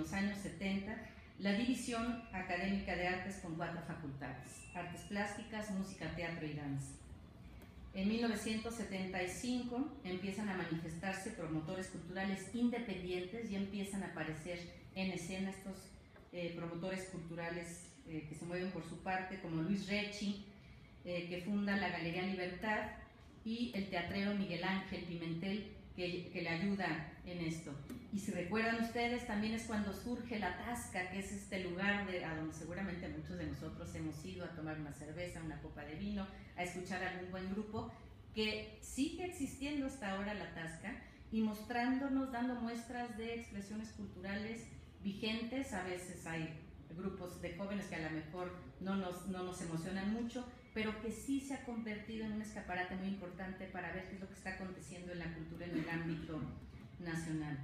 los años 70 la División Académica de Artes con 4 facultades: Artes Plásticas, Música, Teatro y Danza. En 1975 empiezan a manifestarse promotores culturales independientes y empiezan a aparecer en escena estos promotores culturales que se mueven por su parte, como Luis Recci, que funda la Galería Libertad, y el teatrero Miguel Ángel Pimentel, que le ayuda en esto. Y si recuerdan ustedes, también es cuando surge La Tasca, que es este lugar a donde seguramente muchos de nosotros hemos ido a tomar una cerveza, una copa de vino, a escuchar a algún buen grupo, que sigue existiendo hasta ahora La Tasca y mostrándonos, dando muestras de expresiones culturales vigentes. A veces hay grupos de jóvenes que a lo mejor no nos emocionan mucho, pero que sí se ha convertido en un escaparate muy importante para ver qué es lo que está aconteciendo en la cultura en el ámbito nacional.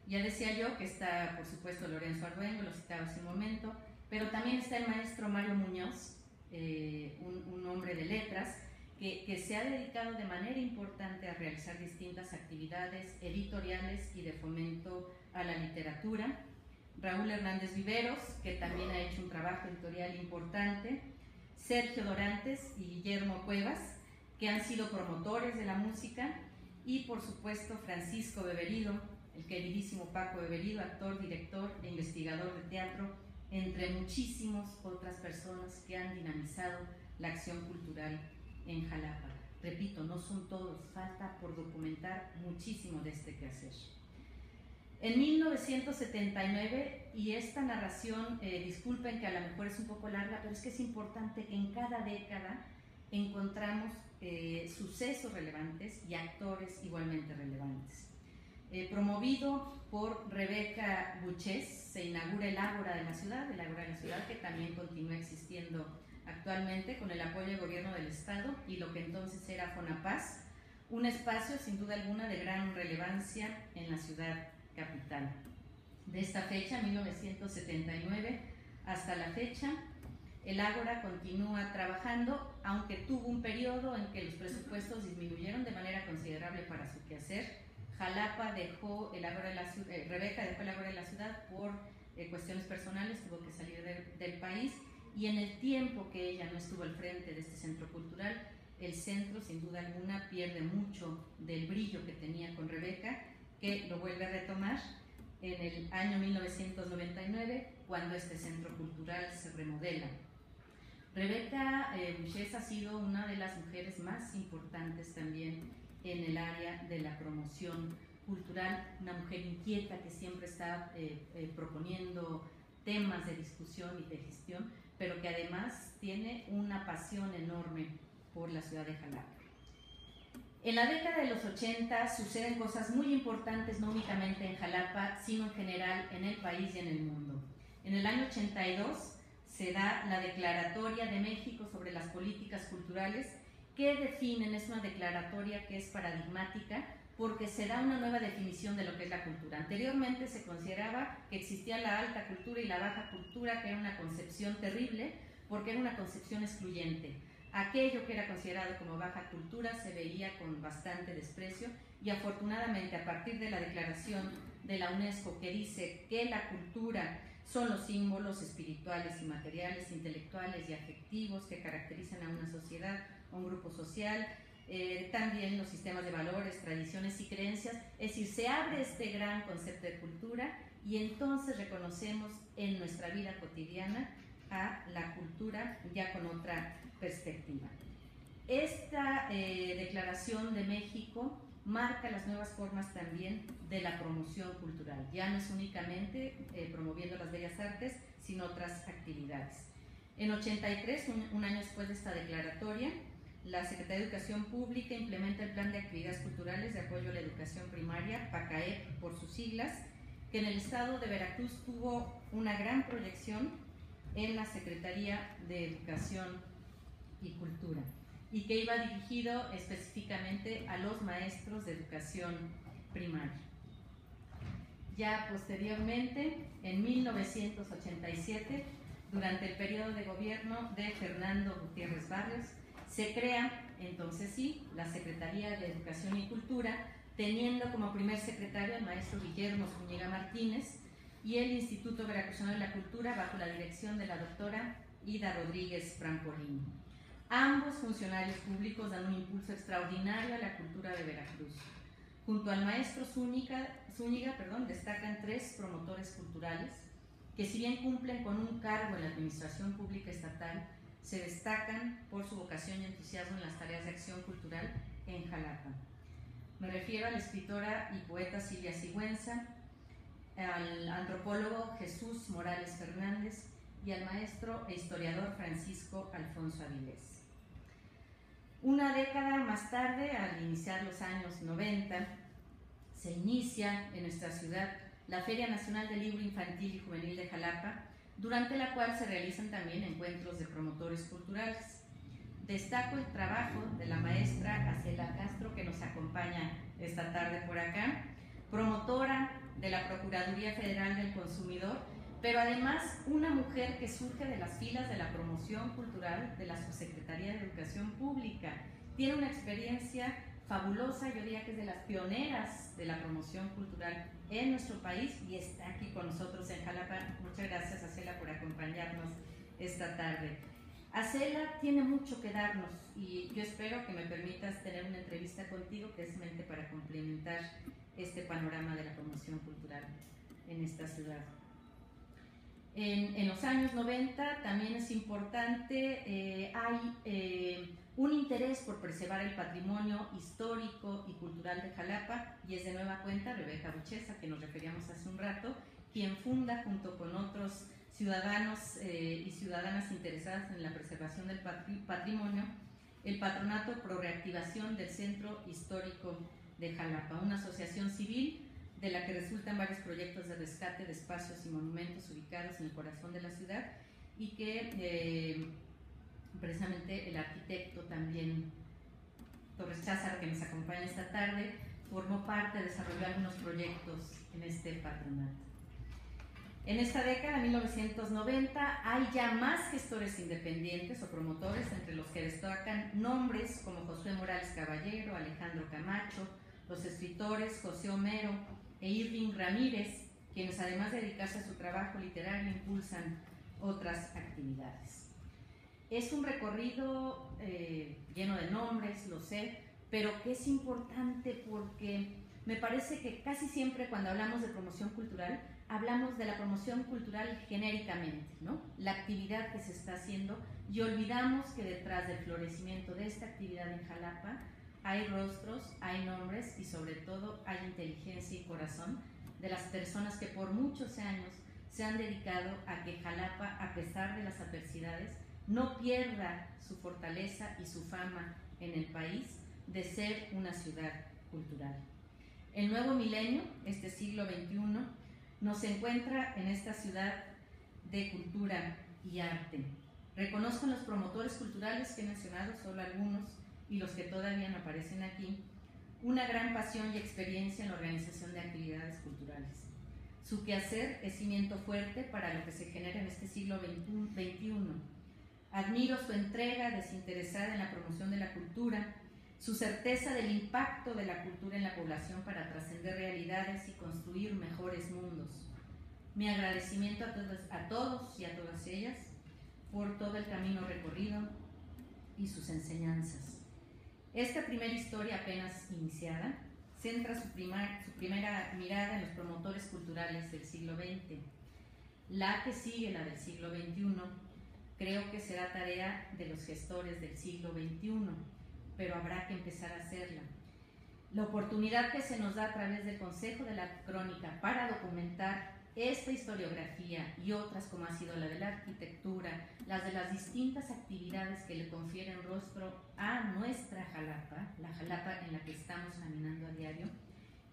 Ya decía yo que está, por supuesto, Lorenzo Arduengo, lo citaba hace un momento, pero también está el maestro Mario Muñoz, un hombre de letras, que se ha dedicado de manera importante a realizar distintas actividades editoriales y de fomento a la literatura. Raúl Hernández Viveros, que también ha hecho un trabajo editorial importante. Sergio Dorantes y Guillermo Cuevas, que han sido promotores de la música. Y por supuesto Francisco Beberido, el queridísimo Paco Beberido, actor, director e investigador de teatro, entre muchísimas otras personas que han dinamizado la acción cultural en Jalapa. Repito, no son todos, falta por documentar muchísimo de este quehacer. En 1979, y esta narración, disculpen que a lo mejor es un poco larga, pero es que es importante que en cada década encontramos sucesos relevantes y actores igualmente relevantes. Promovido por Rebeca Buches, se inaugura el Ágora de la Ciudad, que también continúa existiendo actualmente con el apoyo del gobierno del estado y lo que entonces era Fonapaz, un espacio sin duda alguna de gran relevancia en la ciudad capital. De esta fecha, 1979, hasta la fecha, el Ágora continúa trabajando, aunque tuvo un periodo en que los presupuestos disminuyeron de manera considerable para su quehacer. Jalapa dejó el Ágora de la ciudad, Rebeca dejó el Ágora de la Ciudad por cuestiones personales, tuvo que salir del país, y en el tiempo que ella no estuvo al frente de este centro cultural, el centro sin duda alguna pierde mucho del brillo que tenía con Rebeca, que lo vuelve a retomar en el año 1999, cuando este centro cultural se remodela. Rebeca Buches ha sido una de las mujeres más importantes también en el área de la promoción cultural, una mujer inquieta que siempre está proponiendo temas de discusión y de gestión, pero que además tiene una pasión enorme por la ciudad de Jalapa. En la década de los 80 suceden cosas muy importantes, no únicamente en Jalapa, sino en general en el país y en el mundo. En el año 82 se da la Declaratoria de México sobre las políticas culturales, que definen, es una declaratoria que es paradigmática, porque se da una nueva definición de lo que es la cultura. Anteriormente se consideraba que existía la alta cultura y la baja cultura, que era una concepción terrible, porque era una concepción excluyente. Aquello que era considerado como baja cultura se veía con bastante desprecio, y afortunadamente a partir de la declaración de la UNESCO, que dice que la cultura son los símbolos espirituales y materiales, intelectuales y afectivos que caracterizan a una sociedad o un grupo social, también los sistemas de valores, tradiciones y creencias, es decir, se abre este gran concepto de cultura, y entonces reconocemos en nuestra vida cotidiana a la cultura ya con otra perspectiva. Esta declaración de México marca las nuevas formas también de la promoción cultural. Ya no es únicamente promoviendo las bellas artes, sino otras actividades. En 83, un año después de esta declaratoria, la Secretaría de Educación Pública implementa el Plan de Actividades Culturales de Apoyo a la Educación Primaria, PACAEP por sus siglas, que en el estado de Veracruz tuvo una gran proyección en la Secretaría de Educación y Cultura, y que iba dirigido específicamente a los maestros de educación primaria. Ya posteriormente, en 1987, durante el periodo de gobierno de Fernando Gutiérrez Barrios, se crea, entonces sí, la Secretaría de Educación y Cultura, teniendo como primer secretario al maestro Guillermo Zúñiga Martínez, y el Instituto Veracruzano de la Cultura bajo la dirección de la doctora Ida Rodríguez Prampolino. Ambos funcionarios públicos dan un impulso extraordinario a la cultura de Veracruz. Junto al maestro Zúñiga, destacan 3 promotores culturales que, si bien cumplen con un cargo en la administración pública estatal, se destacan por su vocación y entusiasmo en las tareas de acción cultural en Jalapa. Me refiero a la escritora y poeta Silvia Sigüenza, al antropólogo Jesús Morales Fernández y al maestro e historiador Francisco Alfonso Avilés. Una década más tarde, al iniciar los años 90, se inicia en nuestra ciudad la Feria Nacional del Libro Infantil y Juvenil de Jalapa, durante la cual se realizan también encuentros de promotores culturales. Destaco el trabajo de la maestra Acela Castro, que nos acompaña esta tarde por acá, promotora de la Procuraduría Federal del Consumidor, pero además una mujer que surge de las filas de la promoción cultural de la Subsecretaría de Educación Pública. Tiene una experiencia fabulosa, yo diría que es de las pioneras de la promoción cultural en nuestro país y está aquí con nosotros en Jalapa. Muchas gracias, Acela, por acompañarnos esta tarde. Acela tiene mucho que darnos y yo espero que me permitas tener una entrevista contigo precisamente para complementar este panorama de la promoción cultural en esta ciudad. En los años 90 también es importante, hay un interés por preservar el patrimonio histórico y cultural de Jalapa, y es de nueva cuenta Rebeca Buchesa, que nos referíamos hace un rato, quien funda junto con otros ciudadanos y ciudadanas interesadas en la preservación del patrimonio el Patronato Pro Reactivación del Centro Histórico de Jalapa, una asociación civil de la que resultan varios proyectos de rescate de espacios y monumentos ubicados en el corazón de la ciudad, y que precisamente el arquitecto también Torres Cházar, que nos acompaña esta tarde, formó parte, desarrolló algunos proyectos en este patronato. En esta década, 1990, hay ya más gestores independientes o promotores, entre los que destacan nombres como Josué Morales Caballero, Alejandro Camacho, los escritores José Homero e Irving Ramírez, quienes además de dedicarse a su trabajo literario impulsan otras actividades. Es un recorrido lleno de nombres, lo sé, pero que es importante porque me parece que casi siempre cuando hablamos de promoción cultural, hablamos de la promoción cultural genéricamente, ¿no? La actividad que se está haciendo, y olvidamos que detrás del florecimiento de esta actividad en Jalapa hay rostros, hay nombres y sobre todo hay inteligencia y corazón de las personas que por muchos años se han dedicado a que Jalapa, a pesar de las adversidades, no pierda su fortaleza y su fama en el país de ser una ciudad cultural. El nuevo milenio, este siglo XXI, nos encuentra en esta ciudad de cultura y arte. Reconozco en los promotores culturales que he mencionado, solo algunos, y los que todavía no aparecen aquí, una gran pasión y experiencia en la organización de actividades culturales. Su quehacer es cimiento fuerte para lo que se genera en este siglo XXI. Admiro su entrega desinteresada en la promoción de la cultura, su certeza del impacto de la cultura en la población para trascender realidades y construir mejores mundos. Mi agradecimiento a todos y a todas ellas por todo el camino recorrido y sus enseñanzas. Esta primera historia apenas iniciada centra su primera mirada en los promotores culturales del siglo XX. La que sigue, la del siglo XXI, creo que será tarea de los gestores del siglo XXI, pero habrá que empezar a hacerla. La oportunidad que se nos da a través del Consejo de la Crónica para documentar esta historiografía y otras como ha sido la de la arquitectura, las de las distintas actividades que le confieren rostro a nuestra Jalapa, la Jalapa en la que estamos caminando a diario,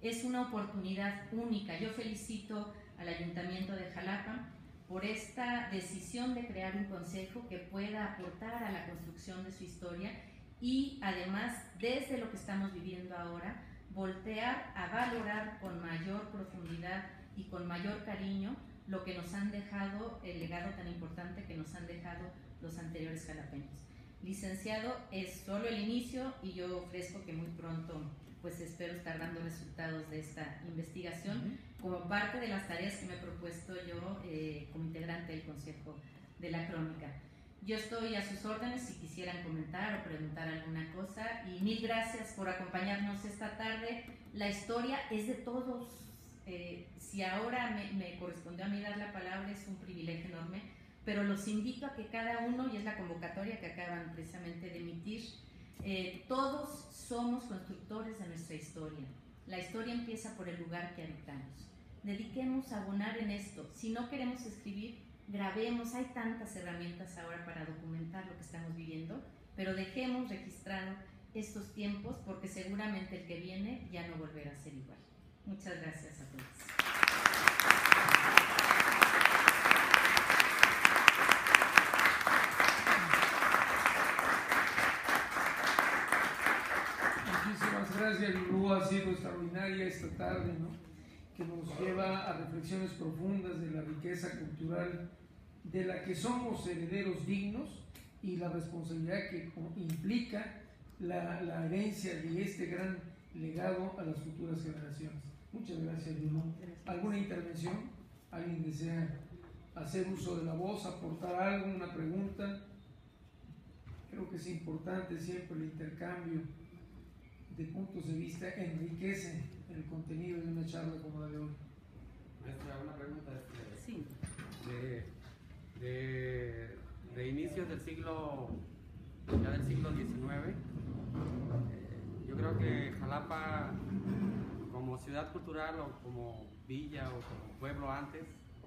es una oportunidad única. Yo felicito al Ayuntamiento de Jalapa por esta decisión de crear un consejo que pueda aportar a la construcción de su historia y además, desde lo que estamos viviendo ahora, voltear a valorar con mayor profundidad y con mayor cariño lo que nos han dejado, el legado tan importante que nos han dejado los anteriores jalapeños. Licenciado, es solo el inicio y yo ofrezco que muy pronto pues espero estar dando resultados de esta investigación como parte de las tareas que me he propuesto yo como integrante del Consejo de la Crónica. Yo estoy a sus órdenes si quisieran comentar o preguntar alguna cosa, y mil gracias por acompañarnos esta tarde. La historia es de todos. Si ahora me correspondió a mí dar la palabra, es un privilegio enorme, pero los invito a que cada uno, y es la convocatoria que acaban precisamente de emitir, todos somos constructores de nuestra historia. La historia empieza por el lugar que habitamos. Dediquemos a abonar en esto. Si no queremos escribir, grabemos. Hay tantas herramientas ahora para documentar lo que estamos viviendo, pero dejemos registrado estos tiempos, porque seguramente el que viene ya no volverá a ser igual. Muchas gracias a todos. Muchísimas gracias, Lulú. Ha sido extraordinaria esta tarde, ¿no? Que nos lleva a reflexiones profundas de la riqueza cultural de la que somos herederos dignos y la responsabilidad que implica la herencia de este gran legado a las futuras generaciones. Muchas gracias, Lulú. ¿Alguna intervención? ¿Alguien desea hacer uso de la voz, aportar algo, una pregunta? Creo que es importante siempre el intercambio de puntos de vista, enriquece el contenido de una charla como la de hoy. Maestra, una pregunta. Sí. De inicios del siglo, ya del siglo XIX, yo creo que Jalapa, como ciudad cultural o como villa o como pueblo antes,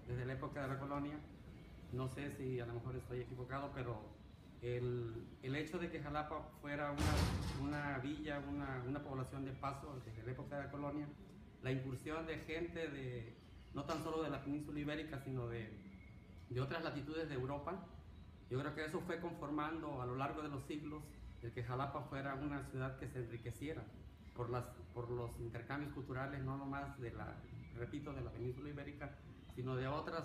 desde la época de la colonia, no sé si a lo mejor estoy equivocado, pero el hecho de que Jalapa fuera una villa, una población de paso desde la época de la colonia, la incursión de gente no tan solo de la península ibérica, sino de otras latitudes de Europa, yo creo que eso fue conformando a lo largo de los siglos el que Jalapa fuera una ciudad que se enriqueciera por los intercambios culturales, no nomás de la península ibérica, sino de otras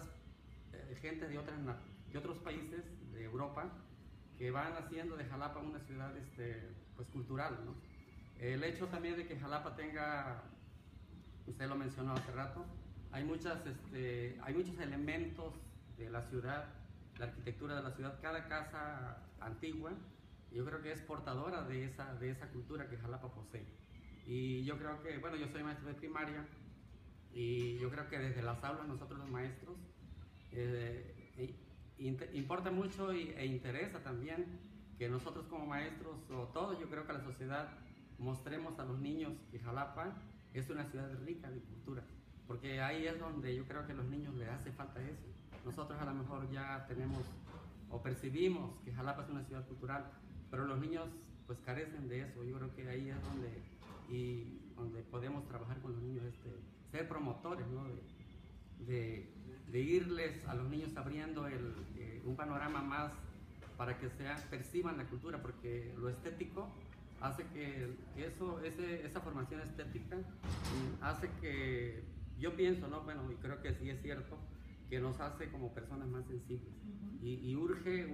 gentes de otros países de Europa, que van haciendo de Jalapa una ciudad pues cultural, ¿no? El hecho también de que Jalapa tenga, usted lo mencionó hace rato, hay muchos elementos de la ciudad, la arquitectura de la ciudad, cada casa antigua, yo creo que es portadora de esa cultura que Jalapa posee. Y yo creo que, bueno, yo soy maestro de primaria, y yo creo que desde las aulas nosotros los maestros importa mucho e interesa también que nosotros como maestros, o todos, yo creo que la sociedad, mostremos a los niños que Jalapa es una ciudad rica de cultura, porque ahí es donde yo creo que a los niños les hace falta eso. Nosotros a lo mejor ya tenemos o percibimos que Jalapa es una ciudad cultural, pero los niños pues carecen de eso. Yo creo que ahí es donde podemos trabajar con los niños, ser promotores, ¿no? de irles a los niños abriendo un panorama más para que perciban la cultura, porque lo estético hace que esa formación estética hace que, yo pienso, ¿no? Bueno, y creo que sí es cierto, que nos hace como personas más sensibles. Y urge,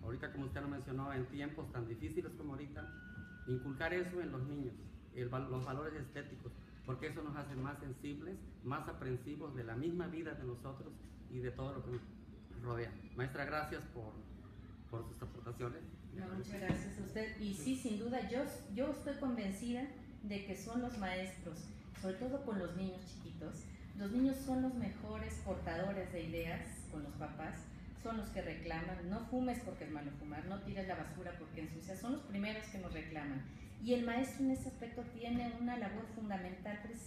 ahorita como usted lo mencionó, en tiempos tan difíciles como ahorita, inculcar eso en los niños, los valores estéticos, porque eso nos hace más sensibles, más aprensivos de la misma vida de nosotros y de todo lo que nos rodea. Maestra, gracias por sus aportaciones. No, muchas gracias a usted. Y sí, sin duda, yo estoy convencida de que son los maestros, sobre todo con los niños chiquitos. Los niños son los mejores portadores de ideas con los papás, son los que reclaman, no fumes porque es malo fumar, no tires la basura porque ensucia, son los primeros que nos reclaman. Y el maestro en ese aspecto tiene una labor fundamental precisamente